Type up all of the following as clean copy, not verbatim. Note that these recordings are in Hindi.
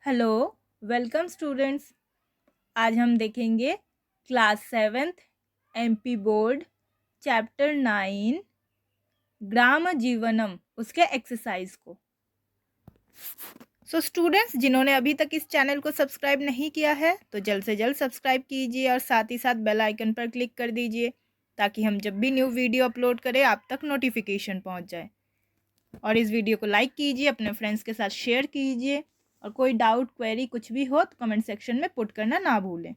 Hello, welcome students. आज हम देखेंगे class 7th MP board chapter 9 ग्राम जीवनम उसके एक्सरसाइज को। स्टूडेंट्स जिन्होंने अभी तक इस चैनल को सब्सक्राइब नहीं किया है तो जल्द से जल्द सब्सक्राइब कीजिए और साथ ही साथ बेल आइकन पर क्लिक कर दीजिए ताकि हम जब भी न्यू वीडियो अपलोड करें आप तक नोटिफिकेशन पहुंच जाए। और इस वीडियो को लाइक कीजिए, अपने फ्रेंड्स के साथ शेयर कीजिए और कोई डाउट क्वेरी कुछ भी हो तो कमेंट सेक्शन में पुट करना ना भूलें।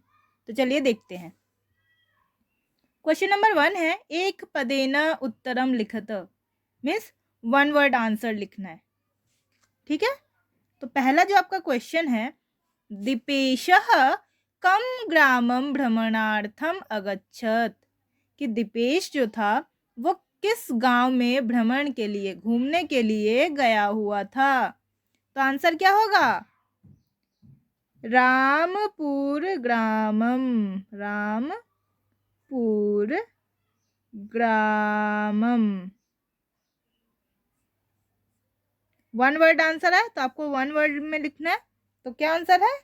तो चलिए देखते हैं। क्वेश्चन नंबर 1 है एक पदेन उत्तरम लिखत, मीन्स वन वर्ड आंसर लिखना है। ठीक है, तो पहला जो आपका क्वेश्चन है, दीपेशः कम ग्रामम भ्रमणार्थम अगच्छत, कि दीपेश जो था वो किस गांव में भ्रमण के लिए घूमने के लिए गया हुआ था। तो आंसर क्या होगा? रामपुर ग्रामम, रामपुर ग्रामम। वन वर्ड आंसर है तो आपको वन वर्ड में लिखना है। तो क्या आंसर है?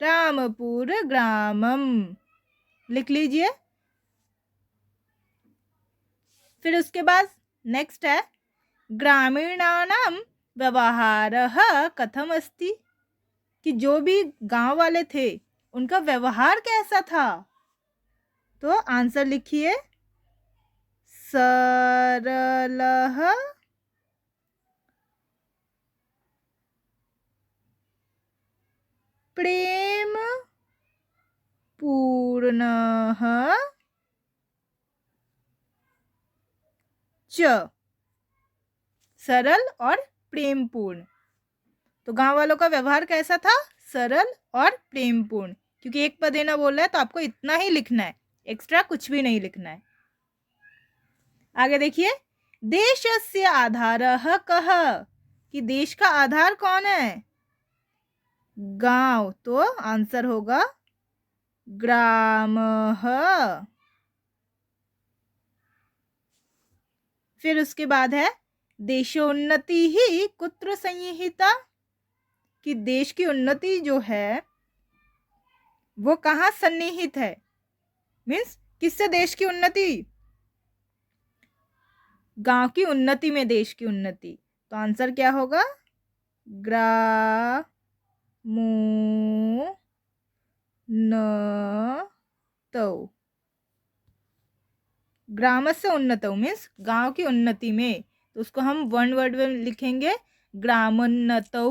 रामपुर ग्रामम। लिख लीजिए। फिर उसके बाद नेक्स्ट है ग्रामीणानाम व्यवहारः कथम अस्ति, कि जो भी गांव वाले थे उनका व्यवहार कैसा था। तो आंसर लिखिए सरलः प्रेम पूर्णः च, सरल और प्रेमपूर्ण। तो गांव वालों का व्यवहार कैसा था? सरल और प्रेमपूर्ण। क्योंकि एक पद देना बोल रहा है तो आपको इतना ही लिखना है, एक्स्ट्रा कुछ भी नहीं लिखना है। आगे देखिए, देशस्य आधारः कः, कि देश का आधार कौन है? गांव। तो आंसर होगा ग्रामः। फिर उसके बाद है देशोन्नति ही कुत्र संहिता, कि देश की उन्नति जो है वो कहाँ सन्निहित है, मीन्स किससे देश की उन्नति? गांव की उन्नति में देश की उन्नति। तो आंसर क्या होगा? ग्रामोन्नतौ, ग्रामस्य उन्नतौ मीन्स गांव की उन्नति में। तो उसको हम वन वर्ड में लिखेंगे ग्रामोन्नतौ।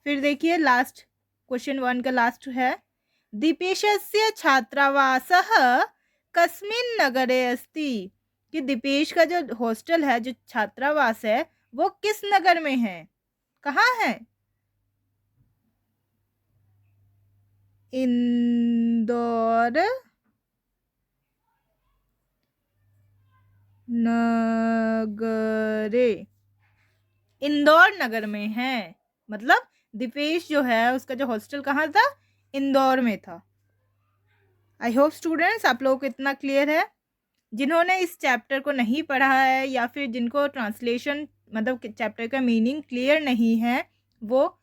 फिर देखिए लास्ट, क्वेश्चन 1 का लास्ट है दीपेशस्य छात्रावासः कस्मिन् नगरे अस्ति, कि दीपेश का जो हॉस्टल है, जो छात्रावास है, वो किस नगर में है, कहाँ है? इंदौर नगरे, इंदौर नगर में है। मतलब दीपेश जो है उसका जो हॉस्टल कहाँ था? इंदौर में था। आई होप स्टूडेंट्स आप लोगों को इतना क्लियर है। जिन्होंने इस चैप्टर को नहीं पढ़ा है या फिर जिनको ट्रांसलेशन मतलब चैप्टर का मीनिंग क्लियर नहीं है, वो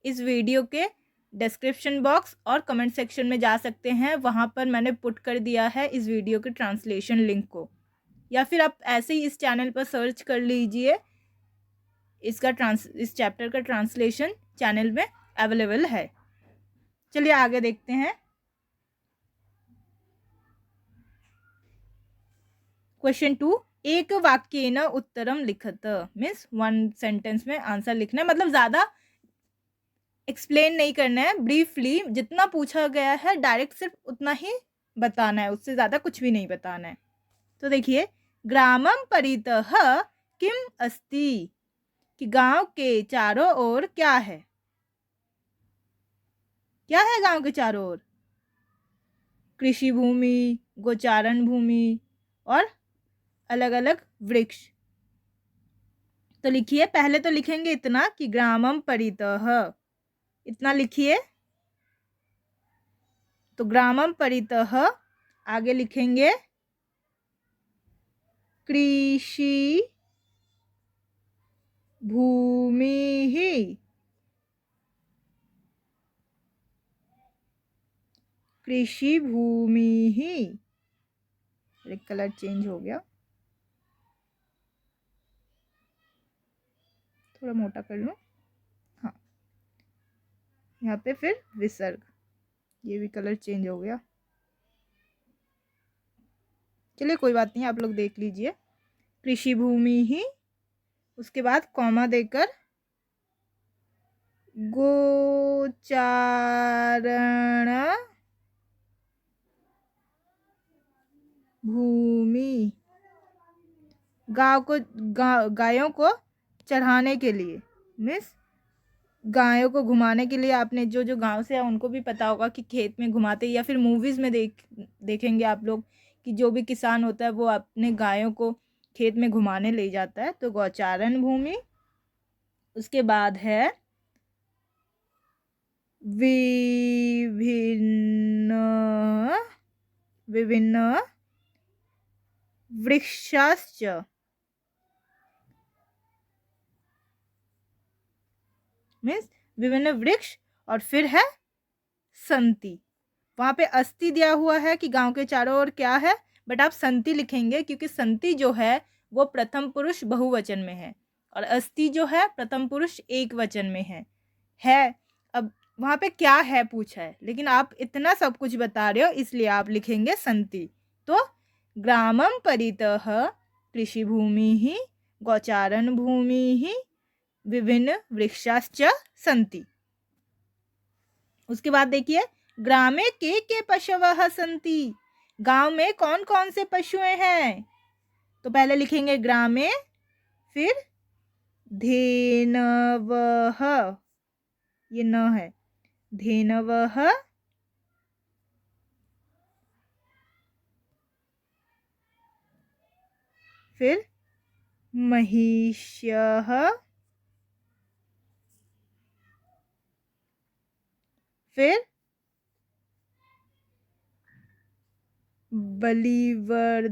इस वीडियो के डिस्क्रिप्शन बॉक्स और कमेंट सेक्शन में जा सकते हैं। वहाँ पर मैंने पुट कर दिया है इस वीडियो के ट्रांसलेशन लिंक को, या फिर आप ऐसे ही इस चैनल पर सर्च कर लीजिए। इस चैप्टर का ट्रांसलेशन चैनल में अवेलेबल है। चलिए आगे देखते हैं। क्वेश्चन 2, एक वाक्येन उत्तरम लिखत, मीन्स वन सेंटेंस में आंसर लिखना है। मतलब ज़्यादा एक्सप्लेन नहीं करना है, ब्रीफली जितना पूछा गया है डायरेक्ट सिर्फ उतना ही बताना है, उससे ज़्यादा कुछ भी नहीं बताना है। तो देखिए, ग्रामम परितः किम अस्ति, कि गांव के चारों ओर क्या है? क्या है गांव के चारों ओर? कृषि भूमि, गोचारण भूमि और अलग अलग वृक्ष। तो लिखिए, पहले तो लिखेंगे इतना कि ग्रामम परितः, इतना लिखिए। तो ग्रामम परितः आगे लिखेंगे कृषि भूमि कृषि भूमि ही, एक कलर चेंज हो गया, थोड़ा मोटा कर लूँ, हाँ, यहाँ पे फिर विसर्ग, ये भी कलर चेंज हो गया, चलिए कोई बात नहीं, आप लोग देख लीजिए। कृषि भूमि ही, उसके बाद कॉमा देकर गोचारण भूमि, गायों को चढ़ाने के लिए, मीन्स गायों को घुमाने के लिए, आपने जो जो गांव से है उनको भी पता होगा कि खेत में घुमाते, या फिर मूवीज में देखेंगे आप लोग कि जो भी किसान होता है वो अपने गायों को खेत में घुमाने ले जाता है, तो गौचारण भूमि। उसके बाद है विभिन्न विभिन्न वृक्षाश्च, मीन्स विभिन्न वृक्ष, और फिर है संति। वहां पे अस्थि दिया हुआ है कि गांव के चारों ओर क्या है, बट आप संति लिखेंगे क्योंकि संति जो है वो प्रथम पुरुष बहुवचन में है और अस्थि जो है प्रथम पुरुष एक वचन में है। अब वहां पे क्या है पूछा है, लेकिन आप इतना सब कुछ बता रहे हो इसलिए आप लिखेंगे संति। तो ग्रामम परितः कृषि भूमि ही गौचारण भूमि ही विभिन्न वृक्षाश्च सन्ति। उसके बाद देखिए, ग्रामे के पशवः सन्ति, गांव में कौन कौन से पशुएं हैं, तो पहले लिखेंगे ग्रामे, फिर धेनवः, ये न है, धेनवः, फिर महिष्यः, फिर बलिवर्दायः,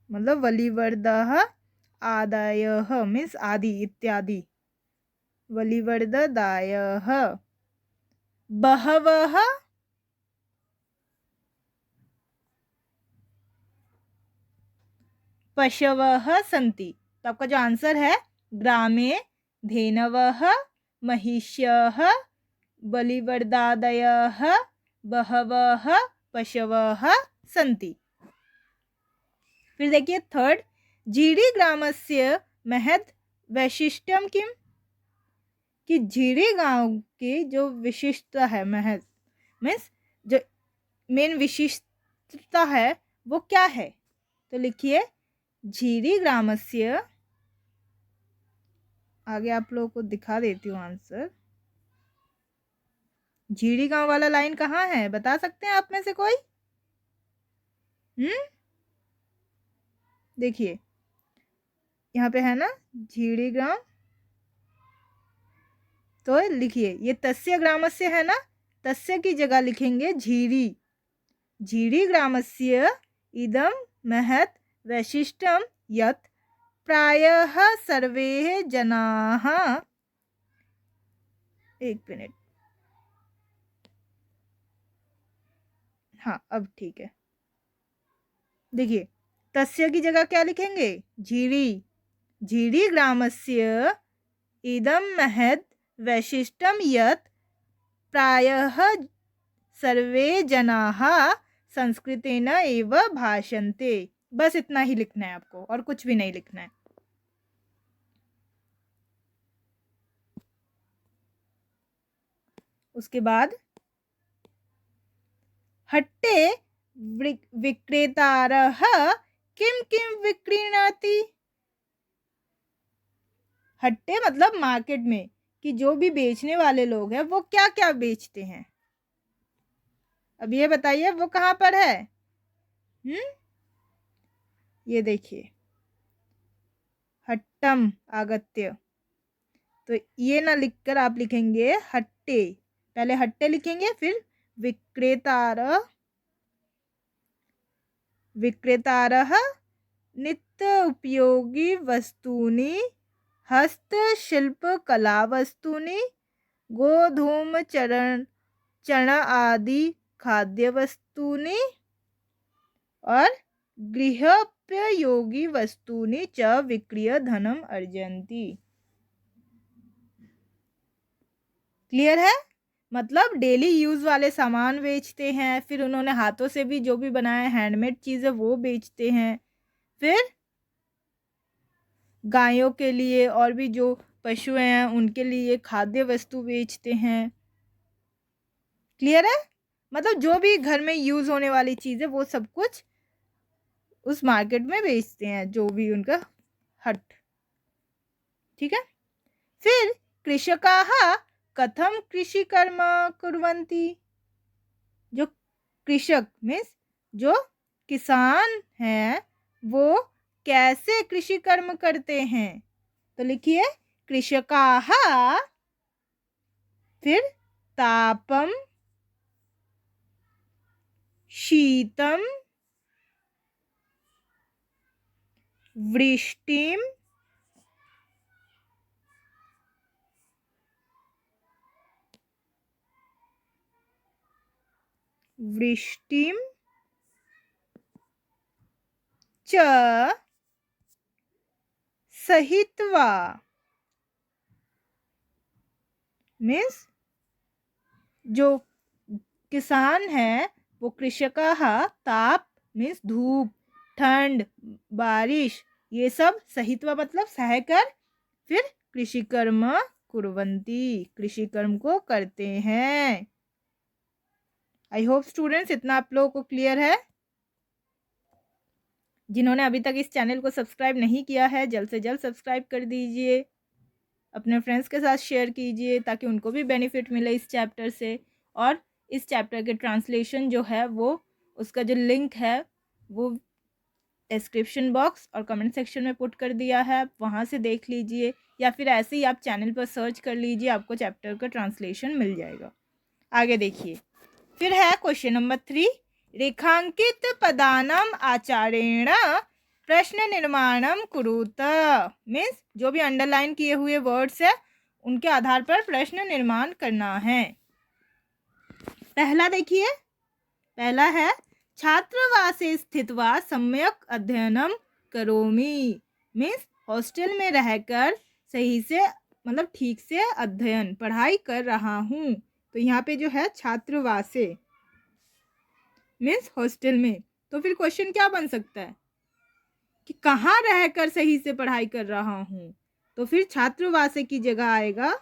मतलब बलिवर्दः आदायः मीन्स आदि इत्यादि, बलिवर्ददायः, बहवः पशवः सन्ति। तो आपका जो आंसर है, ग्रामे धेनवः महिष्यः बलिवर्दादयः बहवः पशवः सन्ति। फिर देखिए थर्ड, झीड़ी ग्रामस्य महत् वैशिष्ट्यम किम, कि झीड़ी गांव की जो विशिष्टता है, महत् मीन्स जो मेन विशिष्टता है वो क्या है, तो लिखिए झीड़ी ग्रामस्य, आगे आप लोगों को दिखा देती हूँ आंसर। झीड़ी गांव वाला लाइन कहाँ है, बता सकते हैं आप में से कोई? देखिए यहाँ पे है ना झीड़ी ग्राम, तो लिखिए ये तस्य ग्रामस्य है ना, तस्य की जगह लिखेंगे झीड़ी, झीड़ी ग्रामस्य इदं महत् वैशिष्ट्यं यत् प्रायः सर्वे जनाः, एक मिनट, हाँ अब ठीक है, देखिए तस्य की जगह क्या लिखेंगे, झीड़ी, झीड़ी ग्रामस्य इदं महत् वैशिष्ट्यं यत् प्रायः सर्वे जनाः संस्कृतेन एव भाषन्ते। बस इतना ही लिखना है आपको और कुछ भी नहीं लिखना है। उसके बाद हट्टे विक्रेतारः किम किम विक्रीणाति, हट्टे मतलब मार्केट में, कि जो भी बेचने वाले लोग हैं वो क्या क्या बेचते हैं, अब ये बताइए वो कहाँ पर है? ये देखिए हट्टम आगत्य, तो ये ना लिखकर आप लिखेंगे हट्टे, पहले हट्टे लिखेंगे फिर विक्रेतारः नित्य उपयोगी वस्तूनि हस्तशिल्प कला वस्तूनि, गोधूम चना आदि खाद्य वस्तूनि और गृहोपयोगी वस्तूनि च विक्रीय धनम अर्जन्ति। क्लियर है? मतलब डेली यूज वाले सामान बेचते हैं, फिर उन्होंने हाथों से भी जो भी बनाया हैंडमेड चीजें वो बेचते हैं, फिर गायों के लिए और भी जो पशु हैं उनके लिए खाद्य वस्तु बेचते हैं। क्लियर है? मतलब जो भी घर में यूज होने वाली चीज है वो सब कुछ उस मार्केट में बेचते हैं, जो भी उनका हट। ठीक है। फिर कृषकाः कथम कृषि कर्म कुर्वन्ति। जो कृषक मीन्स जो किसान हैं वो कैसे कृषि कर्म करते हैं। तो लिखिए कृषकाः, फिर तापम, शीतम, वृष्टिम, च सहित्वा मीन्स जो किसान है वो कृषकाः ताप मीन्स धूप, ठंड, बारिश ये सब सहित्वा मतलब सहकर फिर कृषि कर्म कुर्वन्ति कृषि कर्म को करते हैं। आई होप स्टूडेंट्स इतना आप लोगों को क्लियर है। जिन्होंने अभी तक इस चैनल को सब्सक्राइब नहीं किया है जल्द से जल्द सब्सक्राइब कर दीजिए, अपने फ्रेंड्स के साथ शेयर कीजिए ताकि उनको भी बेनिफिट मिले इस चैप्टर से। और इस चैप्टर के ट्रांसलेशन जो है वो उसका जो लिंक है वो डिस्क्रिप्शन बॉक्स और कमेंट सेक्शन में पुट कर दिया है, वहाँ से देख लीजिए या फिर ऐसे ही आप चैनल पर सर्च कर लीजिए, आपको चैप्टर का ट्रांसलेशन मिल जाएगा। आगे देखिए, फिर है क्वेश्चन नंबर 3, रेखांकित पदानाम आचारेण प्रश्न निर्माणम कुरुत। मीन्स जो भी अंडरलाइन किए हुए वर्ड्स है उनके आधार पर प्रश्न निर्माण करना है। पहला देखिए, पहला है छात्रावासे स्थित्वा सम्यक अध्ययनम करोमि। मीन्स हॉस्टल में रहकर सही से मतलब ठीक से अध्ययन पढ़ाई कर रहा हूँ। तो यहाँ पे जो है छात्रावासे मीन्स हॉस्टल में, तो फिर क्वेश्चन क्या बन सकता है कि कहाँ रहकर सही से पढ़ाई कर रहा हूँ। तो फिर छात्रावासे की जगह आएगा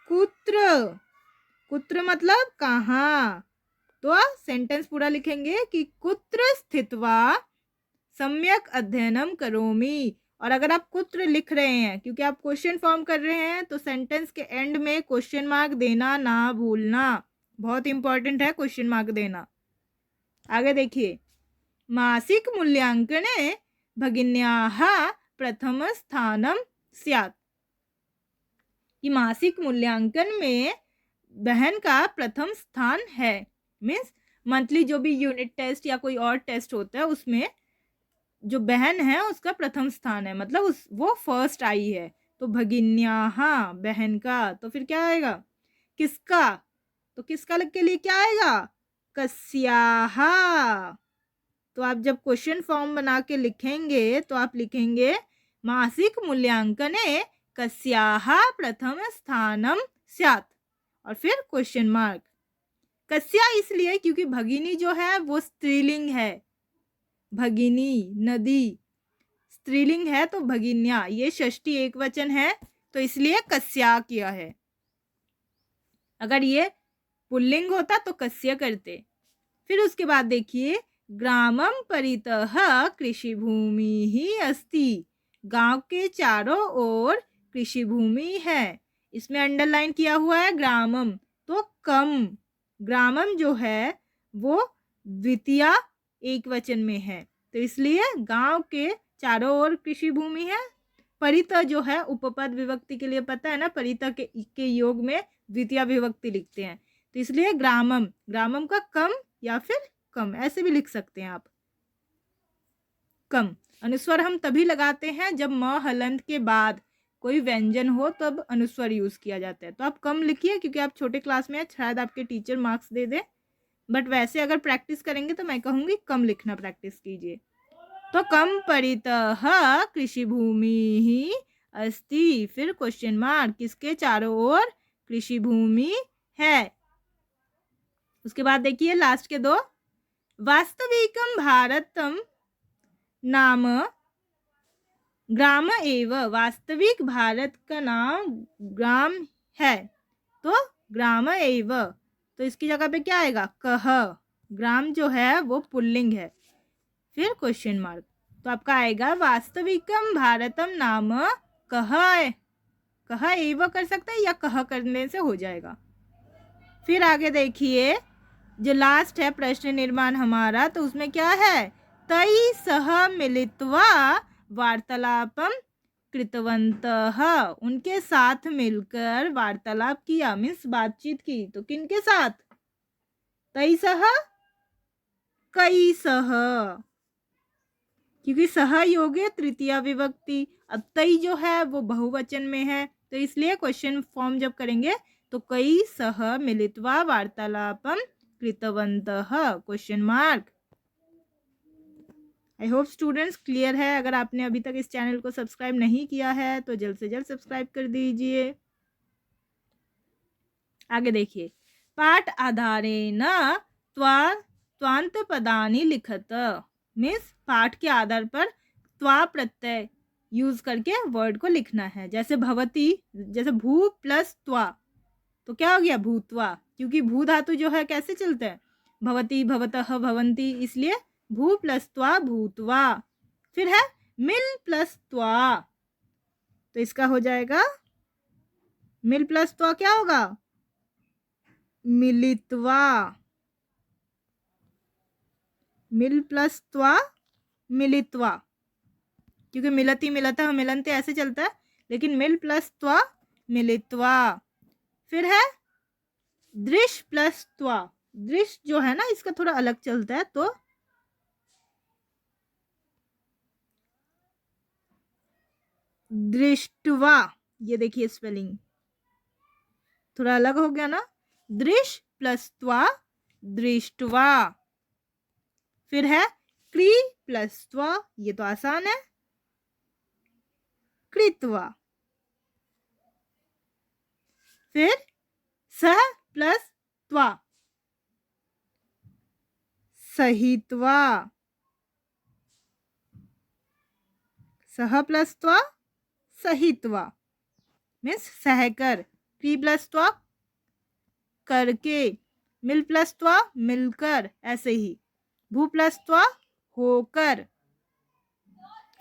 कुत्र। कुत्र मतलब कहाँ। तो सेंटेंस पूरा लिखेंगे कि कुत्र स्थित्वा सम्यक अध्ययनम करोमि। और अगर आप कुत्र लिख रहे हैं क्योंकि आप क्वेश्चन फॉर्म कर रहे हैं तो सेंटेंस के एंड में क्वेश्चन मार्क देना ना भूलना, बहुत इंपॉर्टेंट है क्वेश्चन मार्क देना। आगे देखिए, मासिक मूल्यांकने भगिन्याः प्रथम स्थानम स्यात्। कि मासिक मूल्यांकन में बहन का प्रथम स्थान है। मीन्स मंथली जो भी यूनिट टेस्ट या कोई और टेस्ट होता है उसमें जो बहन है उसका प्रथम स्थान है, मतलब वो फर्स्ट आई है। तो भगिन्याः बहन का, तो फिर क्या आएगा किसका, तो किसका के लिए क्या आएगा कस्याः। तो आप जब क्वेश्चन फॉर्म बना के लिखेंगे तो आप लिखेंगे मासिक मूल्यांकने कस्याः प्रथम स्थानम स्यात् और फिर क्वेश्चन मार्क। कस्या इसलिए क्योंकि भगिनी जो है वो स्त्रीलिंग है, भगिनी नदी स्त्रीलिंग है तो भगिन्या, ये षष्ठी एक वचन है तो इसलिए कस्या किया है। अगर ये पुल्लिंग होता तो कस्य करते। फिर उसके बाद देखिए, ग्रामम परितः कृषि भूमि ही अस्ति। गांव के चारों ओर कृषि भूमि है। इसमें अंडरलाइन किया हुआ है ग्रामम, तो कम ग्रामम जो है वो द्वितीय एक वचन में है तो इसलिए गांव के चारों ओर कृषि भूमि है। परित जो है उपपद विभक्ति के लिए पता है ना, परित के योग में द्वितीय विभक्ति लिखते हैं तो इसलिए ग्रामम, ग्रामम का कम या फिर कम ऐसे भी लिख सकते हैं आप। कम अनुस्वर हम तभी लगाते हैं जब म हलंत के बाद कोई व्यंजन हो तब अनुस्वर यूज़ किया जाता है। तो आप कम लिखिए क्योंकि आप छोटे क्लास में हैं, शायद आपके टीचर मार्क्स दे दें, बट वैसे अगर प्रैक्टिस करेंगे तो मैं कहूँगी कम लिखना प्रैक्टिस कीजिए। तो कम परितः कृषि भूमि ही अस्ति, फिर क्वेश्चन मार्क, किसके चारों ओर कृषि भूमि है। उसके बाद देखिए लास्ट के दो, वास्तविकम भारतम नाम ग्राम एव, वास्तविक भारत का नाम ग्राम है, तो ग्राम एव, तो इसकी जगह पे क्या आएगा, कह। ग्राम जो है वो पुल्लिंग है, फिर क्वेश्चन मार्क, तो आपका आएगा वास्तविकम भारतम नाम कह। कह एव कर सकते हैं या कह करने से हो जाएगा। फिर आगे देखिए जो लास्ट है प्रश्न निर्माण हमारा, तो उसमें क्या है, तई सह मिलित्वा वार्तालापम कृतवन्तः, उनके साथ मिलकर वार्तालाप किया, मीन्स बातचीत की। तो किनके साथ, तई सह, कई सह, क्योंकि सह योग है तृतीया विभक्ति, अब तई जो है वो बहुवचन में है, तो इसलिए क्वेश्चन फॉर्म जब करेंगे तो कई सह मिलित्वा वार्तालापम कृतवन्तः, question mark. I hope students clear है। अगर आपने अभी तक इस चैनल को सब्सक्राइब नहीं किया है तो जल्द से जल्द सब्सक्राइब कर दीजिए। आगे देखिए, पाठ आधारेण त्वांत पदानि लिखत, मीन्स पाठ के आधार पर त्वा प्रत्यय यूज करके वर्ड को लिखना है। जैसे भवती, जैसे भू प्लस त्वा, तो क्या हो गया, भूत्वा, क्योंकि भू धातु जो है कैसे चलता है, भवती भवतः भवंती, इसलिए भू प्लस त्वा भूत्वा। फिर है मिल प्लस त्वा, तो इसका हो जाएगा मिल प्लस त्वा क्या होगा, मिलित्वा। मिल प्लस त्वा मिलित्वा, क्योंकि मिलती मिलता मिलनते ऐसे चलता है, लेकिन मिल प्लस त्वा मिलित्वा। फिर है दृश प्लस त्वा, दृश जो है ना इसका थोड़ा अलग चलता है, तो दृष्टवा, ये देखिए स्पेलिंग थोड़ा अलग हो गया ना, दृश प्लस त्वा दृष्टवा। फिर है क्री प्लस त्वा, ये तो आसान है, कृत्वा। फिर सह प्लस त्वा सहित्वा, सह प्लस त्वा सहित्वा मीन्स सहकर, क्री प्लस त्वा करके, मिल प्लस त्वा मिलकर, ऐसे ही भू प्लस त्वा होकर।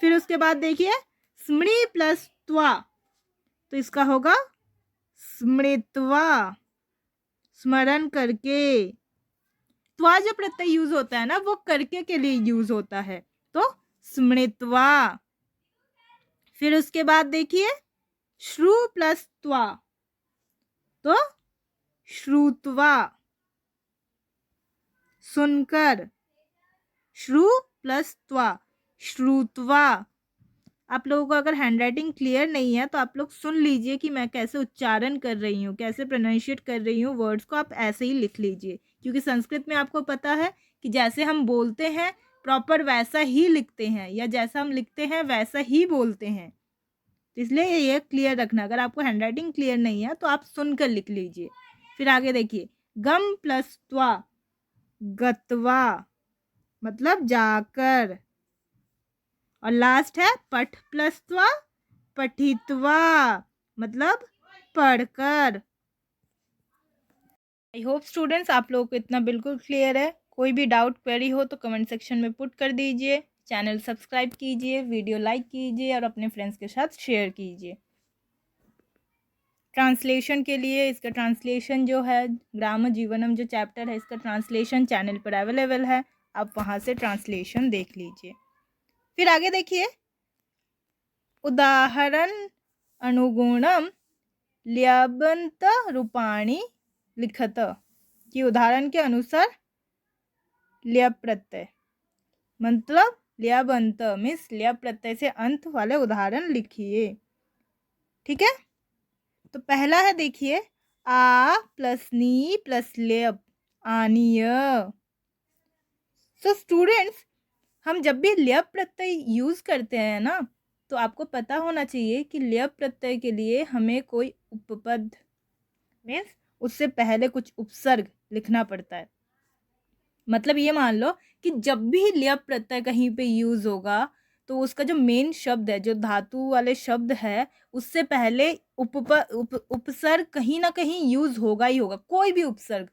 फिर उसके बाद देखिए स्मृ प्लस त्वा, तो इसका होगा स्मृत्वा, स्मरण करके। त्वा जो प्रत्यय यूज होता है ना वो करके के लिए यूज होता है, तो स्मृत्वा। फिर उसके बाद देखिए श्रु प्लस त्वा, तो श्रुत्वा, सुनकर, श्रु प्लस त्वा श्रुत्वा। आप लोगों को अगर हैंडराइटिंग क्लियर नहीं है तो आप लोग सुन लीजिए कि मैं कैसे उच्चारण कर रही हूँ, कैसे प्रोनाउंशिएट कर रही हूँ वर्ड्स को, आप ऐसे ही लिख लीजिए, क्योंकि संस्कृत में आपको पता है कि जैसे हम बोलते हैं प्रॉपर वैसा ही लिखते हैं, या जैसा हम लिखते हैं वैसा ही बोलते हैं, इसलिए ये क्लियर रखना। अगर आपको हैंडराइटिंग क्लियर नहीं है तो आप सुनकर लिख लीजिए। फिर आगे देखिए गम प्लस त्वा गत्वा, मतलब जाकर। और लास्ट है पठ प्लस त्वा पठित्वा, मतलब पढ़कर। आई होप स्टूडेंट्स आप लोगों को इतना बिल्कुल क्लियर है। कोई भी डाउट क्वेरी हो तो कमेंट सेक्शन में पुट कर दीजिए। चैनल सब्सक्राइब कीजिए, वीडियो लाइक कीजिए और अपने फ्रेंड्स के साथ शेयर कीजिए। ट्रांसलेशन के लिए इसका ट्रांसलेशन जो है ग्राम जीवनम जो चैप्टर है इसका ट्रांसलेशन चैनल पर अवेलेबल है, आप वहाँ से ट्रांसलेशन देख लीजिए। फिर आगे देखिए उदाहरण अनुगुणम ल्यबंत रूपाणी लिखत, कि उदाहरण के अनुसार ल्यब प्रत्यय, मतलब ल्यबंत मीन्स ल्यब प्रत्यय से अंत वाले उदाहरण लिखिए। ठीक है। तो पहला है, देखिए, आ प्लस नी प्लस ल्यप, आनीय। सो स्टूडेंट्स, हम जब भी ल्यप प्रत्यय यूज करते हैं ना, तो आपको पता होना चाहिए कि ल्यप प्रत्यय के लिए हमें कोई उपपद मीन्स उससे पहले कुछ उपसर्ग लिखना पड़ता है। मतलब ये मान लो कि जब भी ल्यप प्रत्यय कहीं पे यूज होगा, तो उसका जो मेन शब्द है, जो धातु वाले शब्द है, उससे पहले उपसर्ग कहीं ना कहीं यूज होगा ही होगा। कोई भी उपसर्ग,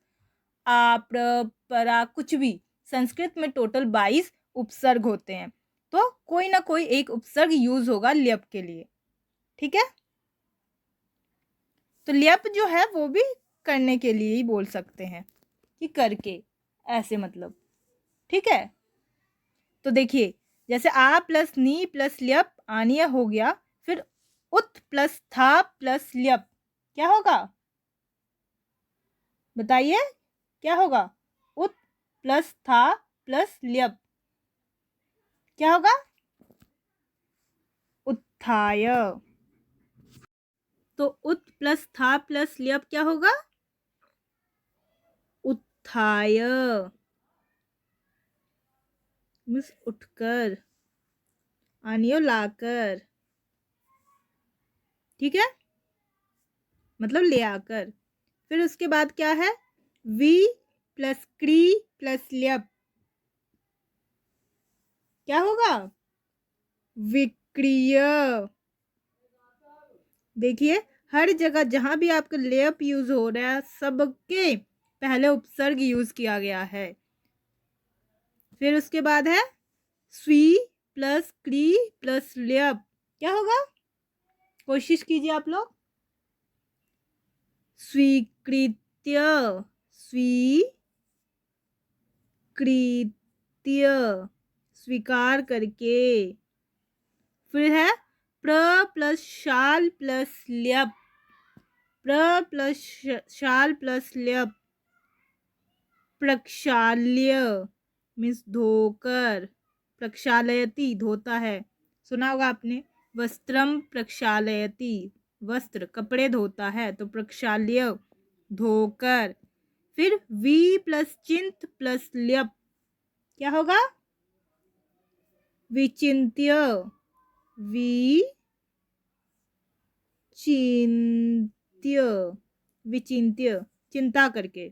आ प्र परा कुछ भी। संस्कृत में टोटल 22 उपसर्ग होते हैं, तो कोई ना कोई एक उपसर्ग यूज होगा ल्यप के लिए। ठीक है। तो ल्यप जो है वो भी करने के लिए ही बोल सकते हैं कि करके, ऐसे मतलब। ठीक है। तो देखिए, जैसे आ प्लस नी प्लस ल्यप आनिया हो गया, फिर उत प्लस था प्लस ल्यप क्या होगा, बताइए क्या होगा। उत प्लस था प्लस ल्यप क्या होगा, उत्थाय। तो उत प्लस था प्लस ल्यप क्या होगा, उत्थाय मीन्स उठकर, आनियो लाकर। ठीक है, मतलब ले आकर। फिर उसके बाद क्या है, वी प्लस क्री प्लस ल्यप क्या होगा, विक्रिय। देखिए, हर जगह जहां भी आपका लेप यूज हो रहा है, सबके पहले उपसर्ग यूज किया गया है। फिर उसके बाद है स्वी प्लस क्री प्लस लेप क्या होगा, कोशिश कीजिए आप लोग। स्वीकृत्य, स्वीकृत्य, स्वीकार करके। फिर है प्र प्लस शाल प्लस ल्यप, प्र प्लस शाल प्लस ल्यप प्रक्षाल्य मीन्स धोकर, प्रक्षालयति धोता है, सुना होगा आपने। वस्त्रम प्रक्षालयति, वस्त्र कपड़े धोता है, तो प्रक्षाल्य धोकर। फिर वी प्लस चिंत प्लस ल्यप क्या होगा, विचिंत्य, विचिंत्य, विचिंत्य चिंता करके।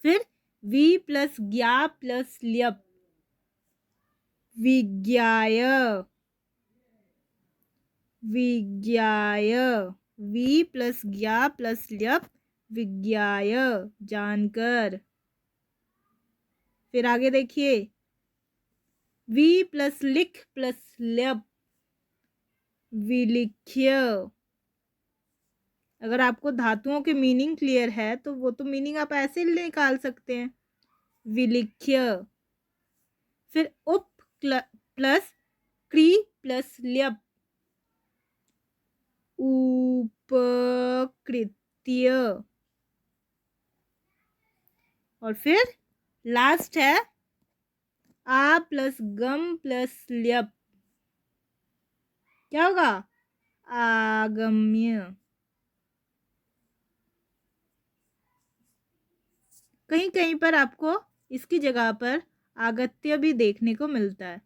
फिर वी प्लस ज्ञा प्लस ल्यप विज्ञाय, विज्ञाय, वी प्लस ज्ञा प्लस ल्यप विज्ञाय जानकर। फिर आगे देखिए, वी प्लस लिख प्लस ल्यप विलिख्य। अगर आपको धातुओं के मीनिंग क्लियर है तो वो तो मीनिंग आप ऐसे निकाल सकते हैं, विलिख्य। फिर उप प्लस क्री प्लस ल्यप उपकृत्य। और फिर लास्ट है आ प्लस गम प्लस ल्यप क्या होगा, आगम्य। कहीं कहीं पर आपको इसकी जगह पर आगत्य भी देखने को मिलता है।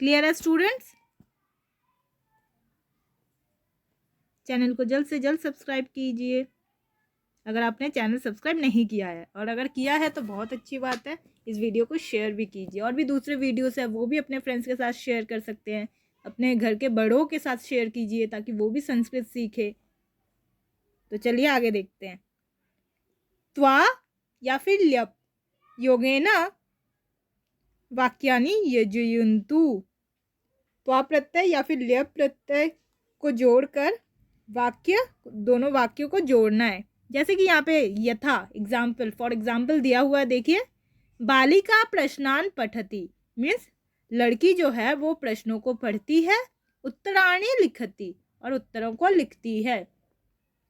क्लियर है स्टूडेंट्स। चैनल को जल्द से जल्द सब्सक्राइब कीजिए अगर आपने चैनल सब्सक्राइब नहीं किया है, और अगर किया है तो बहुत अच्छी बात है। इस वीडियो को शेयर भी कीजिए, और भी दूसरे वीडियोस है वो भी अपने फ्रेंड्स के साथ शेयर कर सकते हैं, अपने घर के बड़ों के साथ शेयर कीजिए ताकि वो भी संस्कृत सीखे। तो चलिए आगे देखते हैं। त्वा या फिर ल्यप योगेना वाक्यानि यजुयुन्तु। त्वा प्रत्यय या फिर ल्यप प्रत्यय को जोड़कर वाक्य, दोनों वाक्यों को जोड़ना है। जैसे कि यहाँ पे यथा एग्जाम्पल, फॉर एग्जाम्पल दिया हुआ है, देखिए, बालिका प्रश्नान पठती मीन्स लड़की जो है वो प्रश्नों को पढ़ती है, उत्तराणी लिखती और उत्तरों को लिखती है।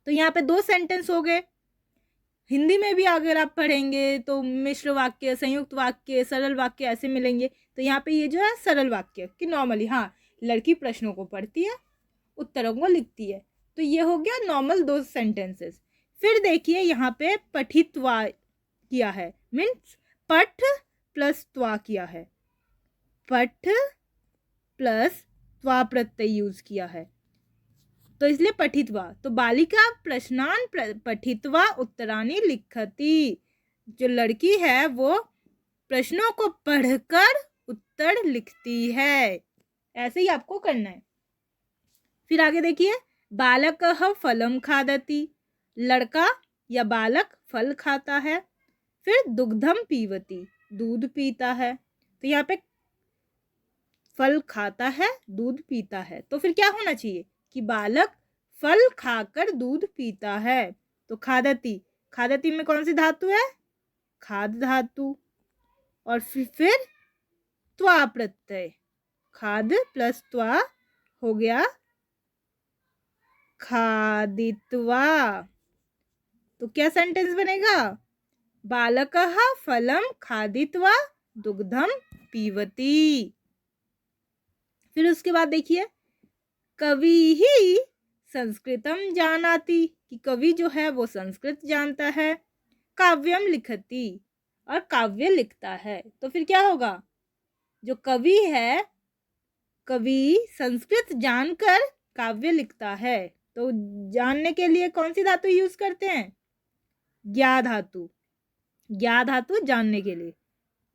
तो यहाँ पे दो सेंटेंस हो गए। हिंदी में भी अगर आप पढ़ेंगे तो मिश्र वाक्य, संयुक्त वाक्य, सरल वाक्य ऐसे मिलेंगे। तो यहाँ पे ये जो है सरल वाक्य कि नॉर्मली हाँ लड़की प्रश्नों को पढ़ती है, उत्तरों को लिखती है। तो ये हो गया नॉर्मल 2 सेंटेंसेस। फिर देखिए यहाँ पे पठित्वा किया है, मीन्स पठ प्लस त्वा किया है, पठ प्लस त्वा प्रत्यय यूज किया है, तो इसलिए पठित्वा। तो बालिका प्रश्नान पठित्वा उत्तरानी लिखती, जो लड़की है वो प्रश्नों को पढ़कर उत्तर लिखती है। ऐसे ही आपको करना है। फिर आगे देखिए, बालकः फलम खादति, लड़का या बालक फल खाता है। फिर दुग्धम पीवती, दूध पीता है। तो यहाँ पे फल खाता है, दूध पीता है, तो फिर क्या होना चाहिए कि बालक फल खाकर दूध पीता है। तो खादती, खादती में कौन सी धातु है? खाद धातु। और फिर त्वा प्रत्यय, खाद प्लस त्वा हो गया खादित्वा। तो क्या सेंटेंस बनेगा? बालकः फलम खादित्वा दुग्धम पीवती। फिर उसके बाद देखिए, कवि ही संस्कृतम जानाति, कि कवि जो है वो संस्कृत जानता है। काव्यम लिखती, और काव्य लिखता है। तो फिर क्या होगा? जो कवि है, कवि संस्कृत जानकर काव्य लिखता है। तो जानने के लिए कौन सी धातु यूज करते हैं? ज्ञा धातु, ज्ञा धातु जानने के लिए।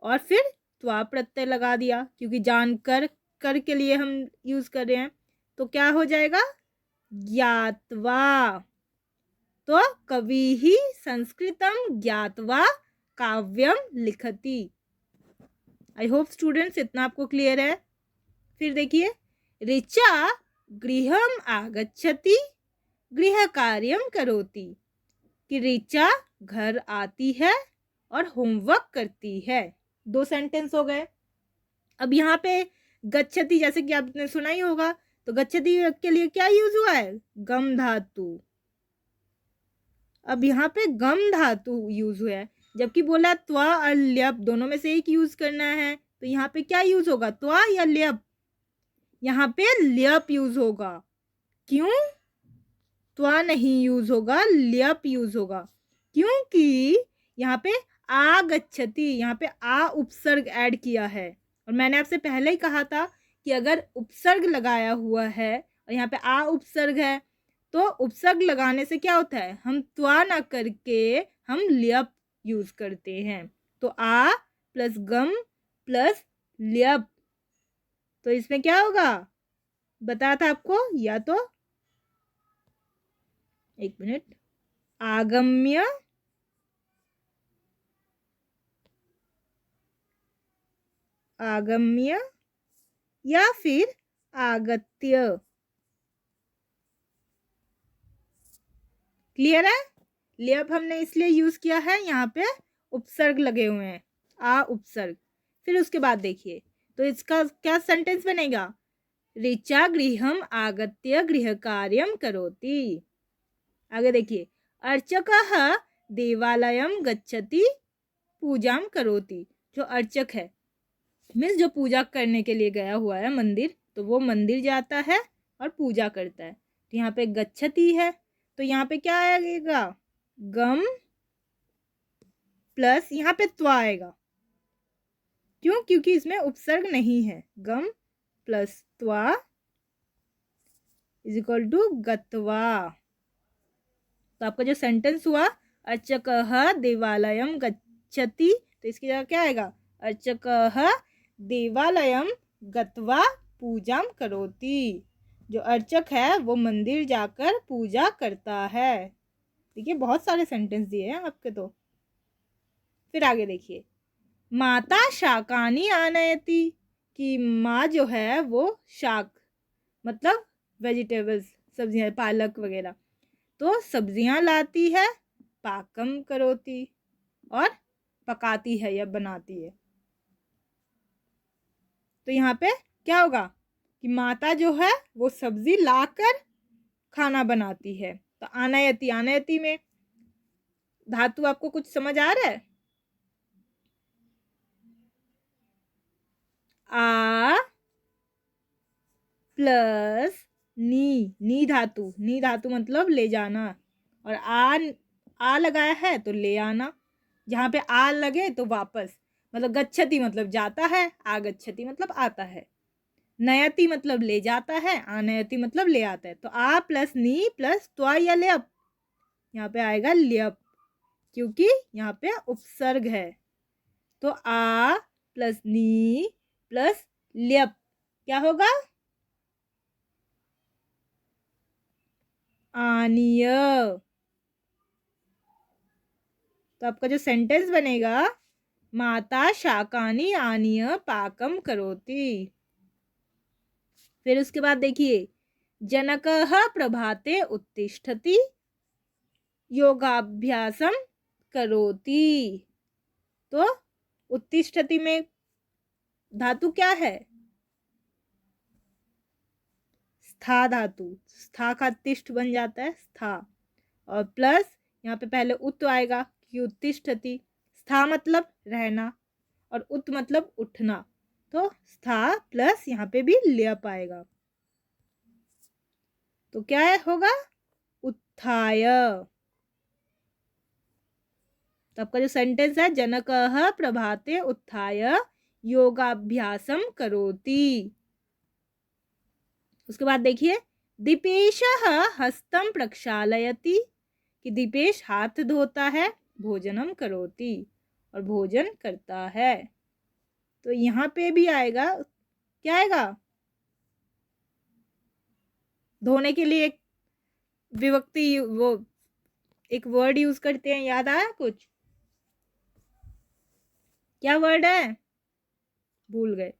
और फिर त्वा प्रत्यय लगा दिया, क्योंकि जानकर कर के लिए हम यूज कर रहे हैं। तो क्या हो जाएगा? ज्ञात्वा। तो कवि ही संस्कृतम ज्ञात्वा काव्यम लिखति। आई होप स्टूडेंट्स इतना आपको क्लियर है। फिर देखिए, ऋचा गृहम आगच्छति गृह कार्यम करोति, कि ऋचा घर आती है और होमवर्क करती है। 2 सेंटेंस हो गए। अब यहाँ पे गच्छति, जैसे कि आपने सुना ही होगा, तो गच्छति के लिए क्या यूज हुआ है? गम धातु। अब यहाँ पे गम धातु यूज हुआ है, जबकि बोला त्वा और ल्यप दोनों में से एक यूज करना है। तो यहाँ पे क्या यूज होगा? त्वा या ल्यप? यहाँ पे ल्यप यूज होगा। क्यों त्वा नहीं यूज होगा, ल्यप यूज होगा? क्योंकि यहाँ पे आगच्छति, यहाँ पे आ उपसर्ग ऐड किया है। और मैंने आपसे पहले ही कहा था कि अगर उपसर्ग लगाया हुआ है और यहाँ पे आ उपसर्ग है, तो उपसर्ग लगाने से क्या होता है? हम त्वा ना करके हम ल्यप यूज करते हैं। तो आ प्लस गम प्लस ल्यप, तो इसमें क्या होगा? बताया था आपको, या तो एक मिनट, आगम्य, आगम्य या फिर आगत्य। क्लियर है? ल्यप हमने इसलिए यूज किया है, यहाँ पे उपसर्ग लगे हुए हैं, आ उपसर्ग। फिर उसके बाद देखिए, तो इसका क्या सेंटेंस बनेगा? ऋचा गृहम आगत्य गृह कार्यम करोति। आगे देखिए, अर्चकः देवालयम गच्छति पूजाम करोति। जो अर्चक है, मीन्स जो पूजा करने के लिए गया हुआ है मंदिर, तो वो मंदिर जाता है और पूजा करता है। तो यहाँ पे गच्छति है, तो यहाँ पे क्या आएगा? गम प्लस यहाँ पे त्वा आएगा। क्यों? क्योंकि इसमें उपसर्ग नहीं है। गम प्लस त्वा इज इक्वल टू गत्वा। तो आपका जो सेंटेंस हुआ, अर्चकः देवालयम गच्छति, तो इसकी जगह क्या आएगा? अर्चकः देवालयम गत्वा पूजाम करोति। जो अर्चक है वो मंदिर जाकर पूजा करता है। देखिए, बहुत सारे सेंटेंस दिए हैं आपके। तो फिर आगे देखिए, माता शाकानि आनयति, कि माँ जो है वो शाक मतलब वेजिटेबल्स, सब्जियां, पालक वगैरह, तो सब्जियां लाती है। पाकम करोति, और पकाती है या बनाती है। तो यहाँ पे क्या होगा कि माता जो है वो सब्जी लाकर खाना बनाती है। तो आनयति, आनयति में धातु आपको कुछ समझ आ रहा है? आ प्लस नी धातु मतलब ले जाना, और आ लगाया है तो ले आना। जहाँ पे आ लगे तो वापस, मतलब गच्छति मतलब जाता है, आगच्छति मतलब आता है। नयति मतलब ले जाता है, आनयति मतलब ले आता है। तो आ प्लस नी प्लस त्वा या ल्यप, यहाँ पे आएगा ल्यप, क्योंकि यहाँ पे उपसर्ग है। तो आ प्लस नी प्लस ल्यप क्या होगा? आनीय। तो आपका जो सेंटेंस बनेगा, माता शाकानि आनीय पाकम करोति। फिर उसके बाद देखिए, जनकः प्रभाते उत्तिष्ठति योगाभ्यासम करोति। तो उत्तिष्ठति में धातु क्या है? स्था धातु, स्था का तिष्ठ बन जाता है स्था, और प्लस यहाँ पे पहले उत आएगा कि उत्तिष्ठति। स्था मतलब रहना और उत मतलब उठना, तो स्था प्लस यहाँ पे भी ल्यप आएगा। तो क्या होगा? उत्थाय। तो आपका जो सेंटेंस है, जनकः प्रभाते उत्थाय योगाभ्यासम करोति। उसके बाद देखिए, दीपेशः हस्तम प्रक्षालयति, कि दीपेश हाथ धोता है, भोजनम करोति और भोजन करता है। तो यहाँ पे भी आएगा, क्या आएगा? धोने के लिए एक विभक्ति, वो एक वर्ड यूज करते हैं, याद आया कुछ? क्या वर्ड है? भूल गए।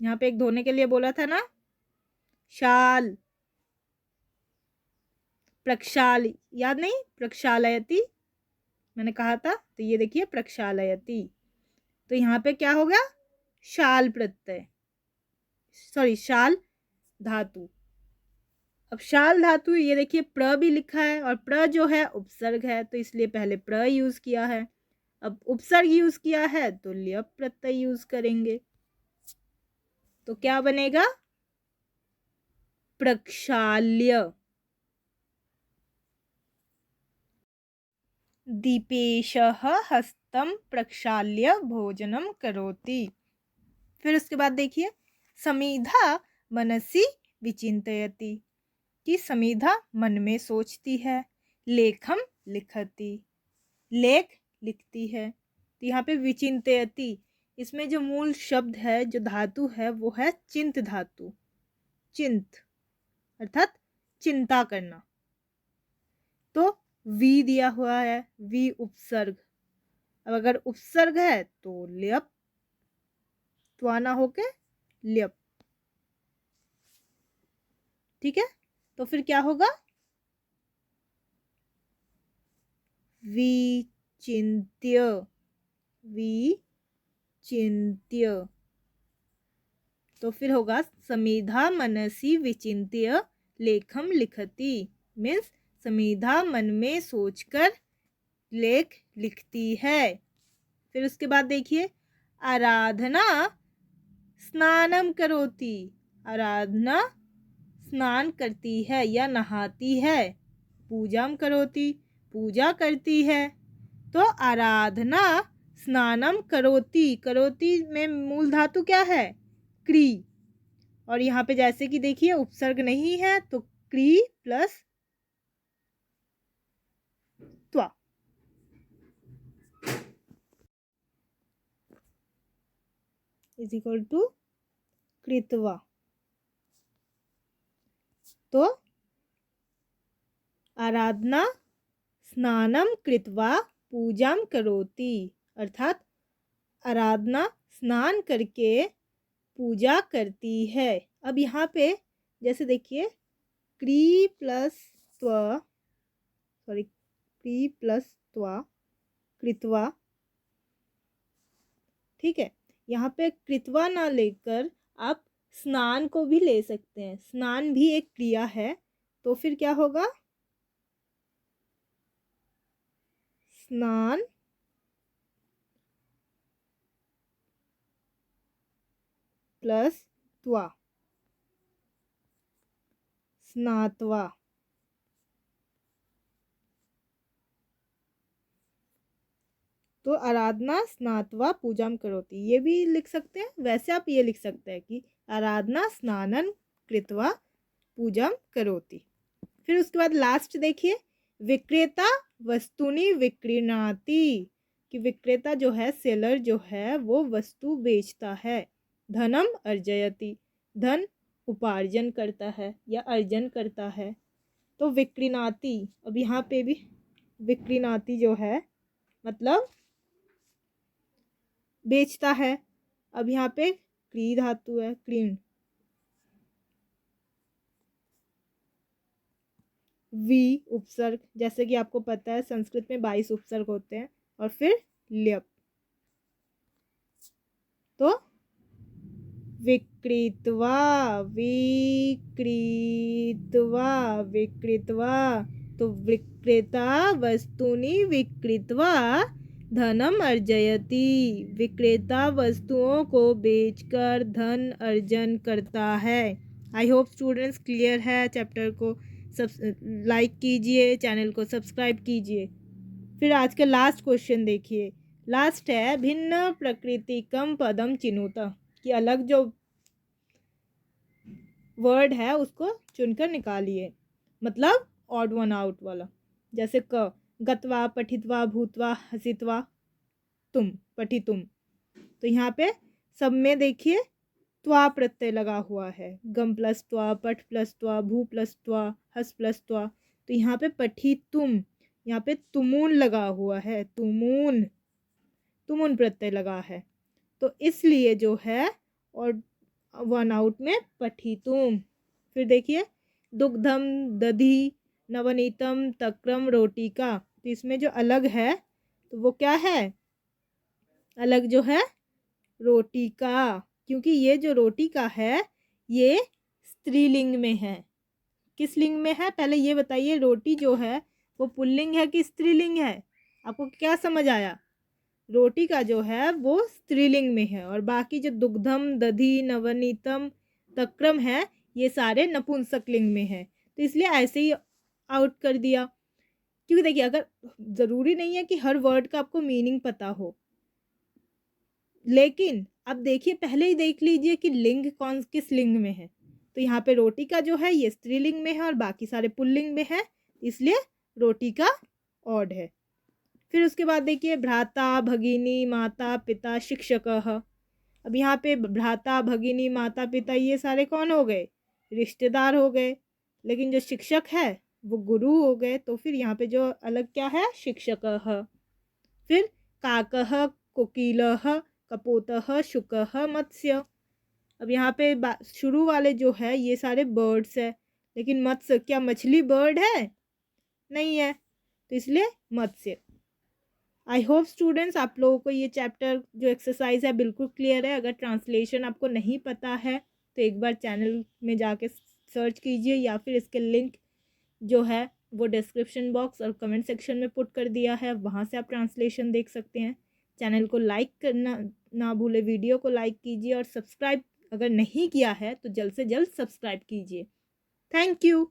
यहाँ पे एक धोने के लिए बोला था ना, शाल, प्रक्षाल, याद नहीं? प्रक्षालयति मैंने कहा था, तो ये देखिए प्रक्षालयति। तो यहाँ पे क्या हो गया? शाल प्रत्यय, सॉरी शाल धातु। अब शाल धातु, ये देखिए प्र भी लिखा है, और प्र जो है उपसर्ग है, तो इसलिए पहले प्र यूज किया है। अब उपसर्ग यूज किया है तो ल्यप प्रत्यय यूज करेंगे। तो क्या बनेगा? प्रक्षाल्य। दीपेशः हस्तम प्रक्षाल्य भोजनम करोति। फिर उसके बाद देखिए, समीधा मनसि विचिन्तयति, कि समीधा मन में सोचती है। लेखम लिखति, लेख लिखती है। तो यहाँ पे विचिन्तयति, इसमें जो मूल शब्द है, जो धातु है, वो है चिंत धातु। चिंत अर्थात चिंता करना। तो वी दिया हुआ है, वी उपसर्ग। अब अगर उपसर्ग है तो ल्यप, त्वाना होके ल्यप। ठीक है, तो फिर क्या होगा? विचिन्त्य, विचिन्त्य। तो फिर होगा समीधा मनसि विचिन्त्य लेखम लिखति, मीन्स समीधा मन में सोचकर लेख लिखती है। फिर उसके बाद देखिए, आराधना स्नानम करोति, आराधना स्नान करती है या नहाती है। पूजाम करोति, पूजा करती है। तो आराधना स्नानम करोति, करोति में मूल धातु क्या है? क्री। और यहाँ पे जैसे कि देखिए उपसर्ग नहीं है, तो क्री प्लस त्वा, इज इक्वल टू कृत्वा। तो आराधना स्नानम कृत्वा पूजाम करोति, अर्थात आराधना स्नान करके पूजा करती है। अब यहाँ पे जैसे देखिए, क्री प्लस त्वा, सॉरी क्री प्लस त्वा, कृत्वा। ठीक है, यहाँ पे कृत्वा ना लेकर आप स्नान को भी ले सकते हैं, स्नान भी एक क्रिया है। तो फिर क्या होगा? स्नान प्लस त्वा, स्नात्वा। तो आराधना स्नात्वा पूजाम करोति, ये भी लिख सकते हैं। वैसे आप ये लिख सकते हैं कि आराधना स्नानन कृत्वा पूजाम करोति। फिर उसके बाद लास्ट देखिए, विक्रेता वस्तुनि विक्रीणाति, कि विक्रेता जो है, सेलर जो है, वो वस्तु बेचता है। धनम अर्जयति, धन उपार्जन करता है या अर्जन करता है। तो विक्रीणाति, अब यहाँ पे भी विक्रीणाति जो है मतलब बेचता है। अब यहाँ पे क्री धातु है, क्रीण, वी उपसर्ग, जैसे कि आपको पता है संस्कृत में 22 उपसर्ग होते हैं, और फिर ल्यप। तो विक्रीत्वा, विक्रीत्वा, विक्रीत्वा। तो विक्रेता वस्तुनि विक्रीत्वा धनम अर्जयति, विक्रेता वस्तुओं को बेचकर धन अर्जन करता है। आई होप स्टूडेंट्स क्लियर है चैप्टर को। सब लाइक कीजिए, चैनल को सब्सक्राइब कीजिए। फिर आज का लास्ट क्वेश्चन देखिए, लास्ट है भिन्न प्रकृतिकम पदम चिनुत, कि अलग जो वर्ड है उसको चुनकर निकालिए, मतलब ऑड वन आउट वाला। जैसे क, गत्वा, पठित्वा, भूत्वा, हसित्वा, तुम, पठितुम। तो यहाँ पे सब में देखिए त्वा प्रत्यय लगा हुआ है, गम प्लस त्वा, पठ प्लस त्वा, भू प्लस त्वा, हस प्लस त्वा। तो यहाँ पे पठितुम, यहाँ पे तुमुन लगा हुआ है, तुमुन, तुमुन प्रत्यय लगा है। तो इसलिए जो है और वन आउट में पठितुम। फिर देखिए दुग्धम, दधी, नवनीतम, तक्रम, रोटी का। तो इसमें जो अलग है तो वो क्या है, अलग जो है रोटी का, क्योंकि ये जो रोटी का है ये स्त्रीलिंग में है। किस लिंग में है पहले ये बताइए, रोटी जो है वो पुल्लिंग है कि स्त्रीलिंग है? आपको क्या समझ आया? रोटी का जो है वो स्त्रीलिंग में है, और बाकी जो दुग्धम, दधी, नवनीतम, तक्रम है ये सारे नपुंसकलिंग में है। तो इसलिए ऐसे ही आउट कर दिया, क्योंकि देखिए अगर ज़रूरी नहीं है कि हर वर्ड का आपको मीनिंग पता हो, लेकिन अब देखिए पहले ही देख लीजिए कि लिंग कौन किस लिंग में है। तो यहाँ पे रोटी का जो है ये स्त्रीलिंग में है और बाकी सारे पुल्लिंग में है, इसलिए रोटी का ऑड है। फिर उसके बाद देखिए भ्राता, भगिनी, माता, पिता, शिक्षकः। अब यहाँ पे भ्राता, भगिनी, माता, पिता ये सारे कौन हो गए? रिश्तेदार हो गए। लेकिन जो शिक्षक है वो गुरु हो गए। तो फिर यहाँ पे जो अलग क्या है? शिक्षकः। फिर काकः, कोकिलः, कपोतः, शुकः, मत्स्य। अब यहाँ पे शुरू वाले जो है ये सारे बर्ड्स है, लेकिन मत्स्य क्या मछली बर्ड है? नहीं है, तो इसलिए मत्स्य। आई होप स्टूडेंट्स आप लोगों को ये चैप्टर जो एक्सरसाइज है बिल्कुल क्लियर है। अगर ट्रांसलेशन आपको नहीं पता है तो एक बार चैनल में जाके सर्च कीजिए, या फिर इसके लिंक जो है वो डिस्क्रिप्शन बॉक्स और कमेंट सेक्शन में पुट कर दिया है, वहाँ से आप ट्रांसलेशन देख सकते हैं। चैनल को लाइक करना ना भूले, वीडियो को लाइक कीजिए, और सब्सक्राइब अगर नहीं किया है तो जल्द से जल्द सब्सक्राइब कीजिए। Thank you.